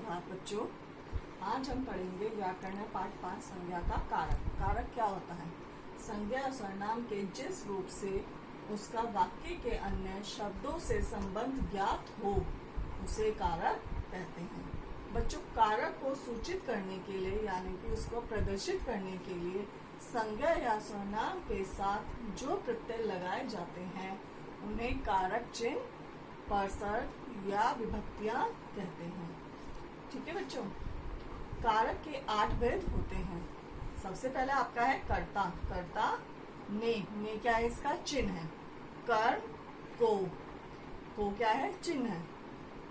नमस्कार बच्चों, आज हम पढ़ेंगे व्याकरण में पाठ 5 संज्ञा का कारक। कारक क्या होता है? संज्ञा या सर्वनाम के जिस रूप से उसका वाक्य के अन्य शब्दों से संबंध ज्ञात हो उसे कारक कहते हैं। बच्चों, कारक को सूचित करने के लिए यानी कि उसको प्रदर्शित करने के लिए संज्ञा या सर्वनाम के साथ जो प्रत्यय लगाए जाते हैं उन्हें कारक चिन्ह, परसर्ग या विभक्तियां कहते हैं। ठीक है बच्चों, कारक के 8 भेद होते हैं। सबसे पहले आपका है कर्ता। कर्ता ने क्या है? इसका चिन्ह है। कर्म को क्या है? चिन्ह है।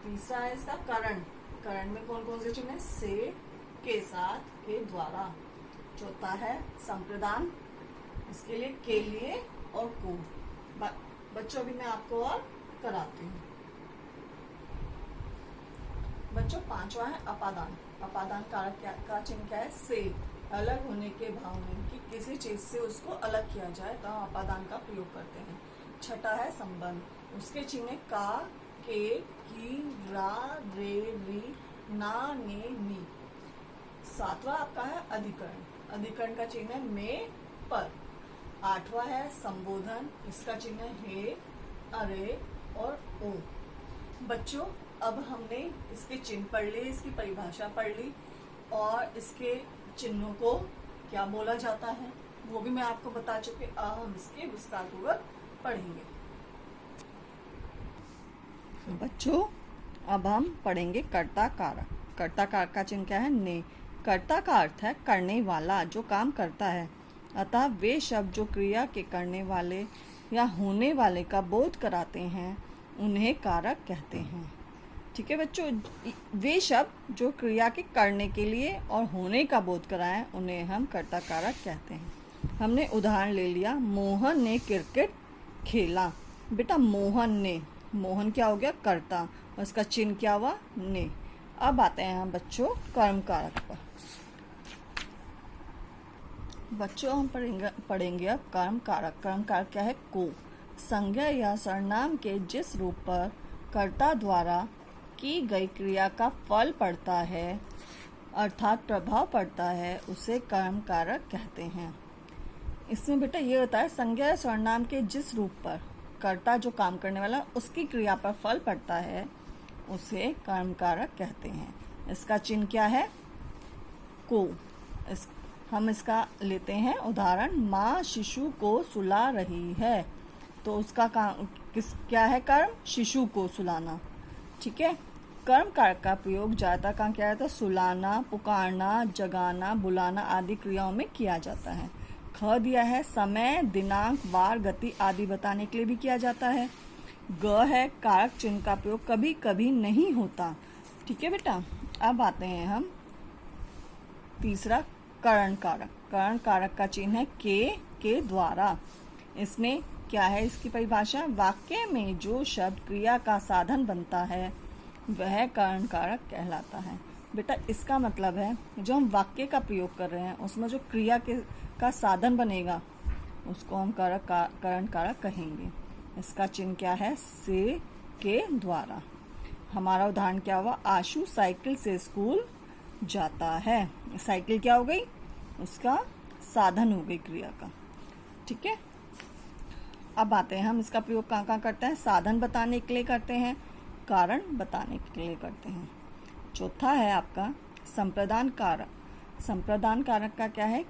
तीसरा है इसका करण। करण में कौन कौन से चिन्ह है? से, के साथ, के द्वारा। चौथा है संप्रदान, इसके लिए के लिए और को। बच्चों अभी मैं आपको और कराती हूँ। बच्चों, पांचवा है अपादान। अपादान कारक का चिन्ह क्या है? से। अलग होने के भाव में कि किसी चीज से उसको अलग किया जाए तो हम अपादान का प्रयोग करते हैं। छठा है संबंध, उसके चिन्ह का, के, की, रा, रे, री, ना, ने, नी। सातवां आपका है अधिकरण। अधिकरण का चिन्ह है में, पर। आठवां है संबोधन, इसका चिन्ह है हे, अरे और ओ। बच्चों, अब हमने इसके चिन्ह पढ़ लिए, इसकी परिभाषा पढ़ ली और इसके चिन्हों को क्या बोला जाता है वो भी मैं आपको बता चुकी। अब हम इसके विस्तार पूर्वक पढ़ेंगे। बच्चों, अब हम पढ़ेंगे कर्ता कारक। कर्ता कारक का चिन्ह क्या है? ने। कर्ता का अर्थ है करने वाला, जो काम करता है। अतः वे शब्द जो क्रिया के करने वाले या होने वाले का बोध कराते हैं उन्हें कारक कहते हैं। ठीक है बच्चों, वे शब्द जो क्रिया के करने के लिए और होने का बोध कराएं उन्हें हम कर्ता कारक कहते हैं। हमने उदाहरण ले लिया, मोहन ने क्रिकेट खेला। बेटा मोहन क्या हो गया? कर्ता, और इसका चिन्ह क्या हुआ? ने। अब आते हैं हम बच्चों कर्म कारक पर। बच्चों, हम पढ़ेंगे अब कर्म कारक। कर्म कारक क्या है? को। संज्ञा या सर्वनाम के जिस रूप पर कर्ता द्वारा की गई क्रिया का फल पड़ता है अर्थात प्रभाव पड़ता है उसे कर्म कारक कहते हैं। इसमें बेटा ये होता है संज्ञा या सर्वनाम के जिस रूप पर कर्ता जो काम करने वाला उसकी क्रिया पर फल पड़ता है उसे कर्म कारक कहते हैं। इसका चिन्ह क्या है? को। हम इसका लेते हैं उदाहरण, माँ शिशु को सुला रही है। तो उसका काम क्या है? कर्म, शिशु को सुलाना। ठीक है। कर्म कारक का प्रयोग ज्यादा काम किया जाता है सुलाना, पुकारना, जगाना, बुलाना आदि क्रियाओं में किया जाता है। ख दिया है समय, दिनांक, वार, गति आदि बताने के लिए भी किया जाता है। ग है कारक चिन्ह का प्रयोग कभी कभी नहीं होता। ठीक है बेटा। अब आते हैं हम तीसरा करण कारक। करण कारक का चिन्ह है के द्वारा। इसमें क्या है इसकी परिभाषा? वाक्य में जो शब्द क्रिया का साधन बनता है वह करण कारक कहलाता है। बेटा, इसका मतलब है जो हम वाक्य का प्रयोग कर रहे हैं उसमें जो क्रिया का साधन बनेगा उसको हम करण कारक कहेंगे। इसका चिन्ह क्या है? से, के द्वारा। हमारा उदाहरण क्या हुआ? आशु साइकिल से स्कूल जाता है। साइकिल क्या हो गई? उसका साधन हो गई क्रिया का। ठीक है। अब आते हैं हम इसका प्रयोग कहाँ करते हैं? साधन बताने के लिए करते हैं, कारण बताने के लिए करते हैं। चौथा है आपका संप्रदान कारक। संप्रदान कारक का क्या है?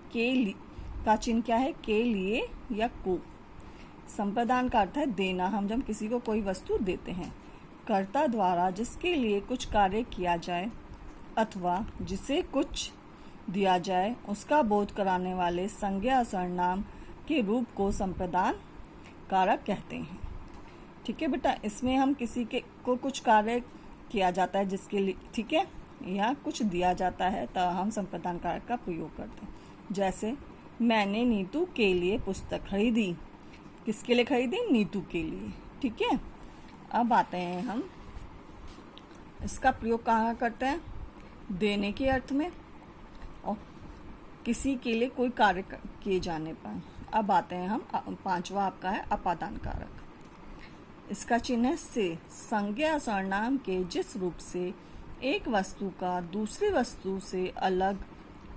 का चिन्ह क्या है? के लिए या को। संप्रदान का अर्थ है देना। हम जब किसी को कोई वस्तु देते हैं, कर्ता द्वारा जिसके लिए कुछ कार्य किया जाए अथवा जिसे कुछ दिया जाए उसका बोध कराने वाले संज्ञा सर्वनाम के रूप को संप्रदान कारक कहते हैं। ठीक है बेटा। इसमें हम किसी को कुछ कार्य किया जाता है जिसके लिए, ठीक है, या कुछ दिया जाता है तो हम संप्रदान कारक का प्रयोग करते हैं। जैसे मैंने नीतू के लिए पुस्तक खरीदी। किसके लिए खरीदी? नीतू के लिए। ठीक है। अब आते हैं हम इसका प्रयोग कहाँ करते हैं? देने के अर्थ में और किसी के लिए कोई कार्य किए जाने पर। अब आते हैं हम पांचवा आपका है अपादान कारक। इसका चिन्ह है से। संज्ञा सर्वनाम के जिस रूप से एक वस्तु का दूसरी वस्तु से अलग,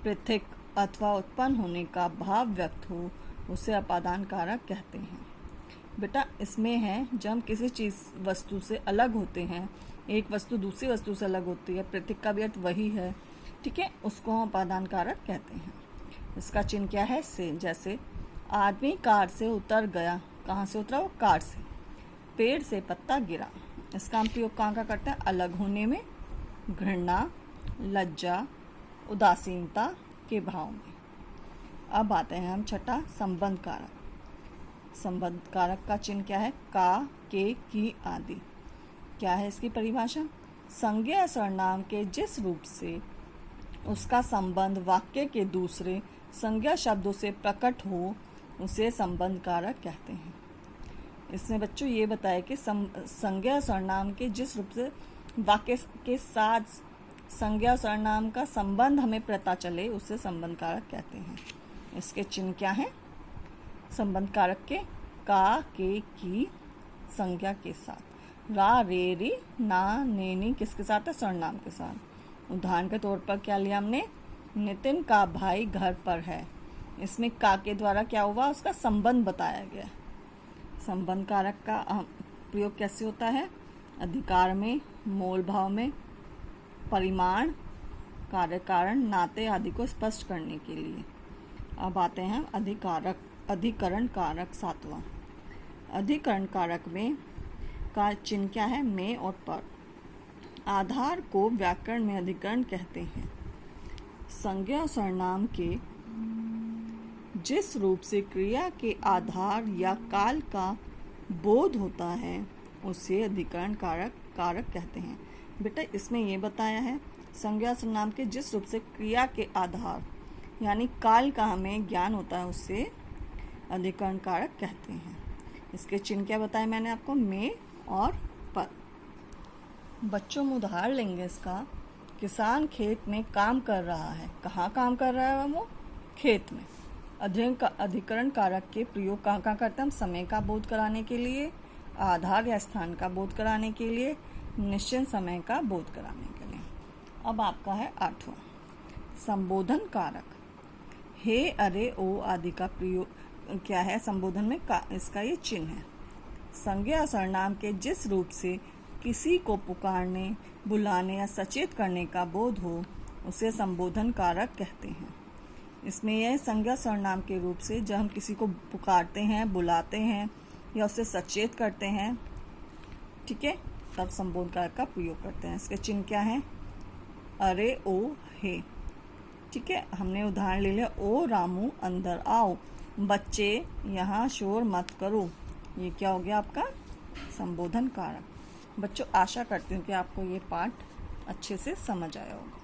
पृथक अथवा उत्पन्न होने का भाव व्यक्त हो, उसे अपादान कारक कहते हैं। बेटा इसमें है जब हम किसी चीज़ वस्तु से अलग होते हैं, एक वस्तु दूसरी वस्तु से अलग होती है, पृथक का भी अर्थ वही है, ठीक है, उसको हम अपादान कारक कहते हैं। इसका चिन्ह क्या है? से। जैसे आदमी कार से उतर गया, कहाँ से उतरा? वो कार से। पेड़ से पत्ता गिरा, इसका हम प्रयोग कहाँ का करते हैं? अलग होने में, घृणा, लज्जा, उदासीनता के भाव में। अब आते हैं हम छठा, संबंध कारक। संबंध कारक का चिन्ह क्या है? का, के, की आदि। क्या है इसकी परिभाषा? संज्ञा या सर्वनाम के जिस रूप से उसका संबंध वाक्य के दूसरे संज्ञा शब्दों से प्रकट हो, उसे संबंध कारक कहते हैं। इसमें बच्चों ये बताया कि संज्ञा सर्वनाम के जिस रूप से वाक्य के साथ संज्ञा सर्वनाम का संबंध हमें पता चले, उसे संबंध कारक कहते हैं। इसके चिन्ह क्या है? संबंध कारक के का, के, की संज्ञा के साथ, रा, रे, री, ना, ने, नी किसके साथ है? सर्वनाम के साथ। उदाहरण के तौर पर क्या लिया हमने? नितिन का भाई घर पर है। इसमें का के द्वारा क्या हुआ? उसका संबंध बताया गया। संबंध कारक का प्रयोग कैसे होता है? अधिकार में, मोल भाव में, परिमाण, कार्य कारण, नाते आदि को स्पष्ट करने के लिए। अब आते हैं अधिकरण कारक सातवां। अधिकरण कारक में का चिन्ह क्या है? में और पर। आधार को व्याकरण में अधिकरण कहते हैं। संज्ञा सर्वनाम के जिस रूप से क्रिया के आधार या काल का बोध होता है, उसे अधिकरण कारक कहते हैं। बेटा इसमें ये बताया है संज्ञा सर्वनाम के जिस रूप से क्रिया के आधार यानी काल का हमें ज्ञान होता है, उससे अधिकरण कारक कहते हैं। इसके चिन्ह क्या बताया मैंने आपको? में और पर। बच्चों में उदाहरण लेंगे इसका। किसान खेत में काम कर रहा है। कहाँ काम कर रहा है वो? खेत में। अधिकरण कारक के प्रयोग कहाँ कहाँ करते हैं हम? समय का बोध कराने के लिए, आधार या स्थान का बोध कराने के लिए, निश्चित समय का बोध कराने के लिए। अब आपका है आठवां, संबोधन कारक। हे, अरे, ओ आदि का प्रयोग क्या है संबोधन में? का, इसका ये चिन्ह है। संज्ञा सर्वनाम के जिस रूप से किसी को पुकारने, बुलाने या सचेत करने का बोध हो, उसे संबोधन कारक कहते हैं। इसमें यह संज्ञा सर्वनाम के रूप से जब हम किसी को पुकारते हैं, बुलाते हैं या उससे सचेत करते हैं, ठीक है, तब संबोधन कारक का प्रयोग करते हैं। इसके चिन्ह क्या है? अरे, ओ, हे, ठीक है। हमने उदाहरण ले लिया, ओ रामू अंदर आओ, बच्चे यहाँ शोर मत करो। ये क्या हो गया आपका? संबोधन कारक। बच्चों आशा करती हूँ कि आपको ये पाठ अच्छे से समझ आया होगा।